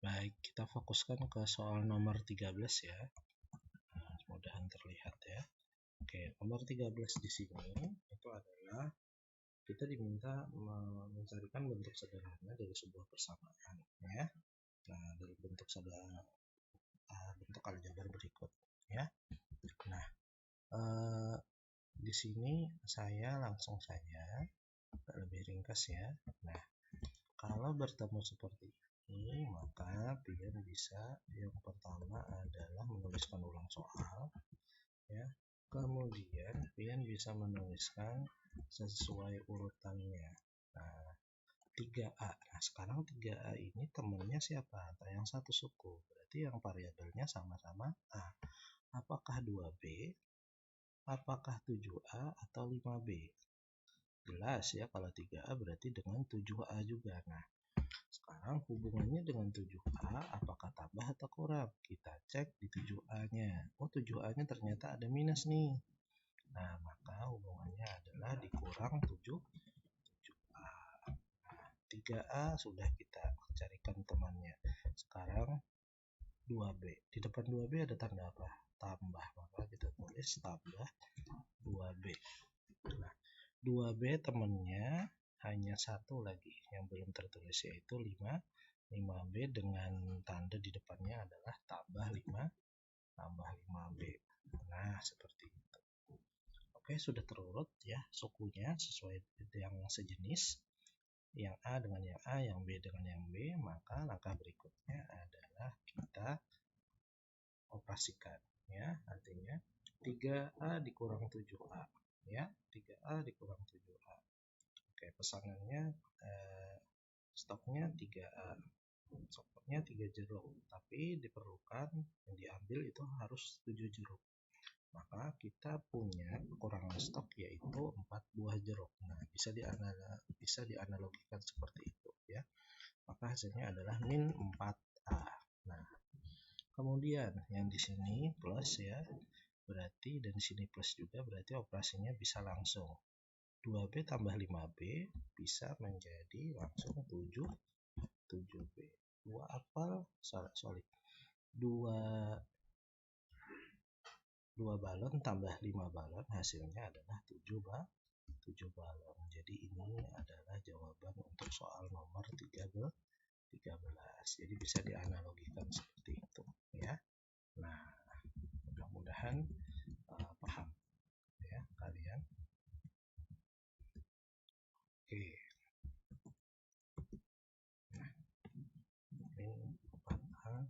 Baik, kita fokuskan ke soal nomor 13 ya. Nah, mudah-mudahan terlihat ya. Oke, nomor 13 di sini itu adalah kita diminta mencarikan bentuk sederhana dari sebuah persamaan ya. Nah, dari bentuk bentuk aljabar berikut ya. Nah, di sini saya langsung saja lebih ringkas ya. Nah, kalau bertemu seperti ini, maka pian bisa yang pertama adalah menuliskan ulang soal ya. Kemudian pian bisa menuliskan sesuai urutannya. Nah, 3A. Nah, sekarang 3A ini temennya siapa? Yang satu suku. Berarti yang variabelnya sama-sama A. Apakah 2B? Apakah 7A atau 5B? Jelas ya, kalau 3A berarti dengan 7A juga. Nah, sekarang hubungannya dengan 7A apakah tambah atau kurang? Kita cek di 7A-nya. Oh, 7A-nya ternyata ada minus nih. Nah, maka hubungannya adalah dikurang 7A. Nah, 3A sudah kita carikan temannya. Sekarang 2B. Di depan 2B ada tanda apa? Tambah. Maka kita tulis tambah 2B. Nah, 2B temannya hanya satu lagi yang belum tertulis, yaitu 5B dengan tanda di depannya adalah tambah 5B. Nah, seperti itu. Oke, sudah terurut ya sukunya sesuai yang sejenis, yang A dengan yang A, yang B dengan yang B. Maka langkah berikutnya adalah kita operasikan ya. Artinya 3A dikurang 7A ya. 3A dikurang 7A. Oke, pesanannya stoknya 3A, stoknya 3 jeruk, tapi diperlukan yang diambil itu harus 7 jeruk. Maka kita punya kekurangan stok yaitu 4 buah jeruk. Nah, bisa dianalogikan seperti itu ya. Maka hasilnya adalah min 4A. Nah, kemudian yang di sini plus ya. Berarti dan di sini plus juga, berarti operasinya bisa langsung. 2B tambah 5B bisa menjadi langsung 7B. 2 apel, sorry. 2 balon tambah 5 balon hasilnya adalah 7 balon. Jadi ini adalah jawaban untuk soal nomor 13. Jadi bisa dianalogikan seperti itu ya. Nah, mudah-mudahan paham ya kalian. Oke. Nah, min 4A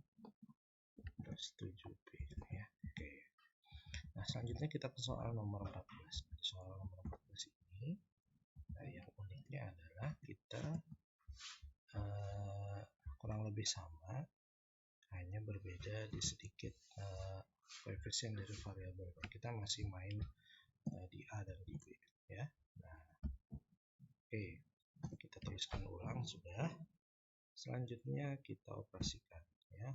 plus 7B ya. Oke. Nah, selanjutnya kita ke soal nomor 14. Soal nomor 14 ini yang uniknya adalah kita kurang lebih sama, hanya berbeda di sedikit koefisien dari variabel. Kita masih main di A dan di B ya. Nah, oke, kita tuliskan ulang sudah. Selanjutnya kita operasikan ya.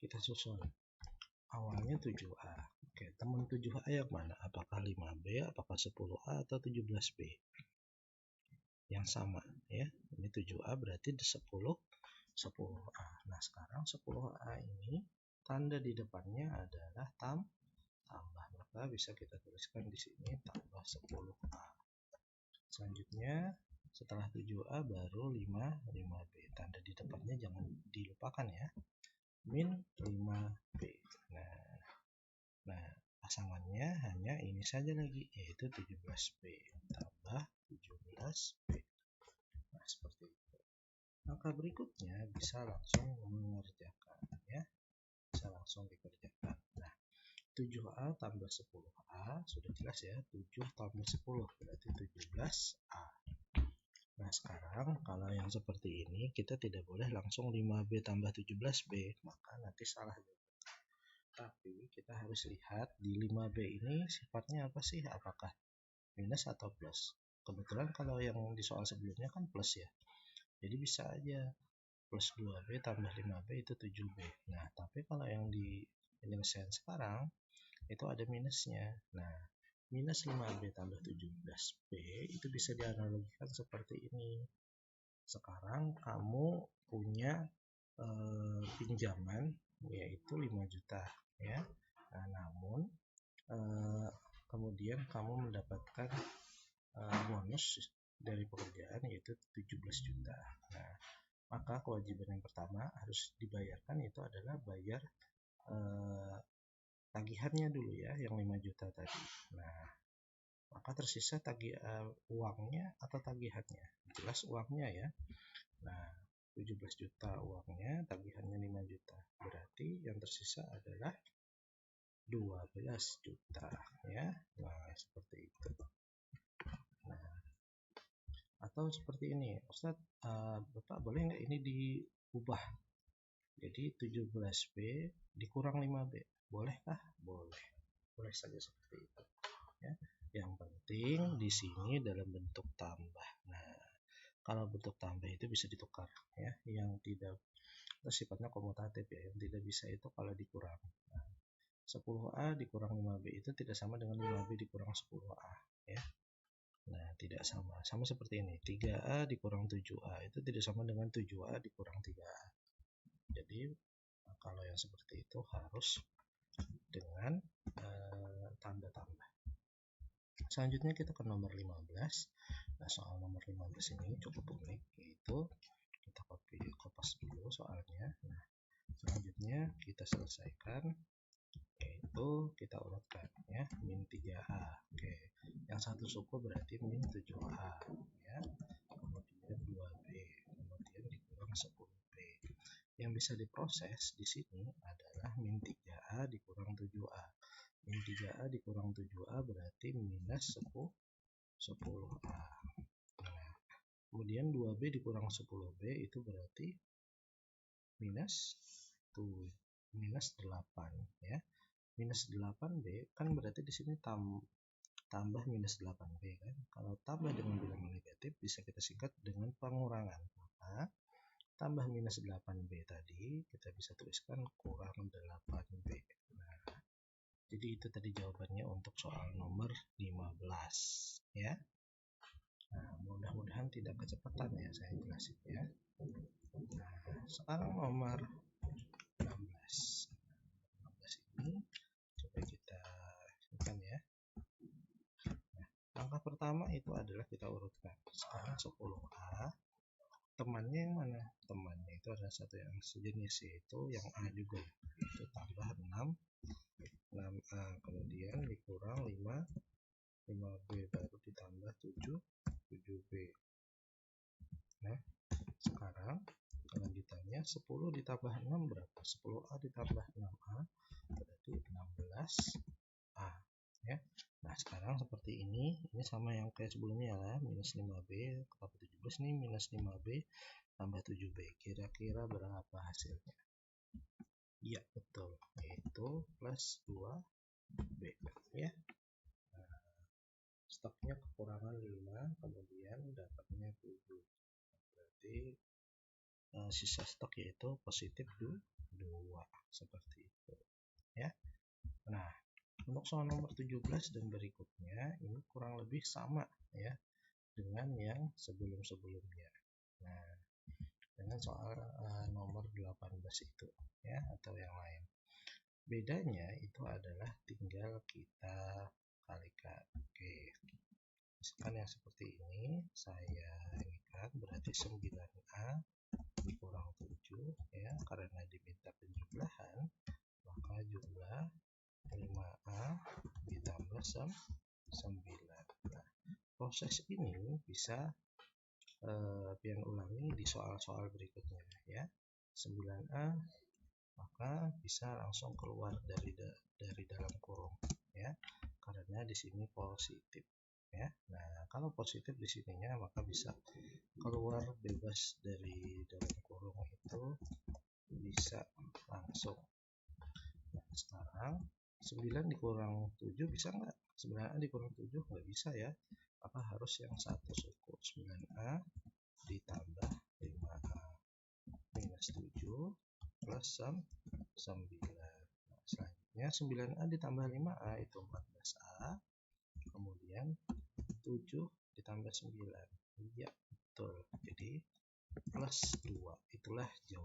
Kita susun. Awalnya 7A. Oke, teman 7A yang mana? Apakah 5B, apakah 10A atau 17B? Yang sama ya. Ini 7A berarti 10A. Nah, sekarang 10A ini tanda di depannya adalah tambah. Maka bisa kita tuliskan di sini tambah 10A. Selanjutnya setelah 7A baru 5B. Tanda di depannya jangan dilupakan ya. Min 5B. Nah, pasangannya hanya ini saja lagi, yaitu 17B tambah 17B. Nah, seperti itu. Langkah berikutnya bisa langsung mengerjakan ya. Bisa langsung dikerjakan. Nah, 7A tambah 10A sudah jelas ya. 7 tambah 10 berarti 17A. Nah, sekarang kalau yang seperti ini kita tidak boleh langsung 5B tambah 17B, maka nanti salah juga. Tapi kita harus lihat di 5B ini sifatnya apa sih? Apakah minus atau plus? Kebetulan kalau yang di soal sebelumnya kan plus ya. Jadi bisa aja plus 2B tambah 5B itu 7B. Nah, tapi kalau yang di penyelesaian sekarang itu ada minusnya. Nah, minus 5B tambah 17B itu bisa dianalogikan seperti ini. Sekarang kamu punya pinjaman yaitu 5 juta ya. Nah, namun kemudian kamu mendapatkan bonus dari pekerjaan yaitu 17 juta. Nah, maka kewajiban yang pertama harus dibayarkan itu adalah bayar tagihannya dulu ya, yang 5 juta tadi. Nah, maka tersisa uangnya atau tagihannya? Jelas uangnya ya. Nah, 17 juta uangnya, tagihannya 5 juta. Berarti yang tersisa adalah 12 juta ya. Nah, seperti itu. Nah, atau seperti ini, Ustaz, Bapak boleh nggak ini diubah? Jadi 17B dikurang 5B. Bolehkah? Boleh. Boleh saja seperti itu. Ya. Yang penting di sini dalam bentuk tambah. Nah, kalau bentuk tambah itu bisa ditukar ya. Yang tidak sifatnya komutatif ya. Yang tidak bisa itu kalau dikurang. Nah, 10A dikurang 5B itu tidak sama dengan 5B dikurang 10A ya. Nah, tidak sama. Sama seperti ini. 3A dikurang 7A itu tidak sama dengan 7A dikurang 3A. Jadi kalau yang seperti itu harus dengan tanda-tanda. Selanjutnya kita ke nomor 15. Nah, soal nomor 15 ini cukup unik, yaitu kita kopas dulu soalnya. Nah, selanjutnya kita selesaikan, yaitu kita urutkan ya, min 3A. Oke, yang satu suku berarti min 7A ya. Kemudian 2B, kemudian dikurang 10B. Yang bisa diproses di sini adalah min 3A dikurang 7A. Min 3A dikurang 7A berarti minus 10A. Nah, kemudian 2B dikurang 10B itu berarti minus 8 ya. Minus 8B kan berarti di sini tambah minus 8B kan. Kalau tambah dengan bilangan negatif bisa kita singkat dengan pengurangan. Maka tambah minus 8B tadi kita bisa tuliskan kurang 8B. Nah, jadi itu tadi jawabannya untuk soal nomor 15 ya. Nah, mudah-mudahan tidak kecepatan ya saya jelasin ya. Nah, sekarang nomor 16. 16 ini coba kita ingat ya. Nah, langkah pertama itu adalah kita urutkan. Sekarang 10A temannya yang mana? Temannya itu ada satu yang sejenis, yaitu yang A juga, itu tambah 6A, kemudian dikurang 5B baru ditambah 7B. Nah, sekarang lanjutannya 10 ditambah 6 berapa? 10A ditambah 6A berarti 16A ya. Nah, sekarang seperti ini sama yang kayak sebelumnya lah, minus 5B tambah 17 nih, minus 5B tambah 7B. Kira-kira berapa hasilnya? Iya, betul, yaitu plus 2B ya. Nah, stoknya kekurangan 5, kemudian dapatnya 7. Berarti sisa stok yaitu positif 2 seperti itu ya. Nah, untuk soal nomor 17 dan berikutnya ini kurang lebih sama ya dengan yang sebelum-sebelumnya. Nah, dengan soal nomor 18 itu ya, atau yang lain. Bedanya itu adalah tinggal kita kalikan. Oke. Misalkan yang seperti ini saya inikan, berarti 9A dikurang 7 ya, karena diminta penjumlahan maka jumlah 5A ditambah 9. Nah, proses ini bisa pian ulangi di soal-soal berikutnya ya. 9A maka bisa langsung keluar dari dalam kurung ya, karena di sini positif ya. Nah, kalau positif di sininya maka bisa keluar bebas dari dalam kurung itu bisa langsung. Nah, sekarang 9 dikurang 7 bisa nggak? 9A dikurang 7 nggak bisa ya, maka harus yang satu suku. 9A ditambah 5A minus 7 plus 9. Nah, selanjutnya 9A ditambah 5A itu 14A, kemudian 7 ditambah 9. Iya, betul, jadi plus 2. Itulah jawabannya.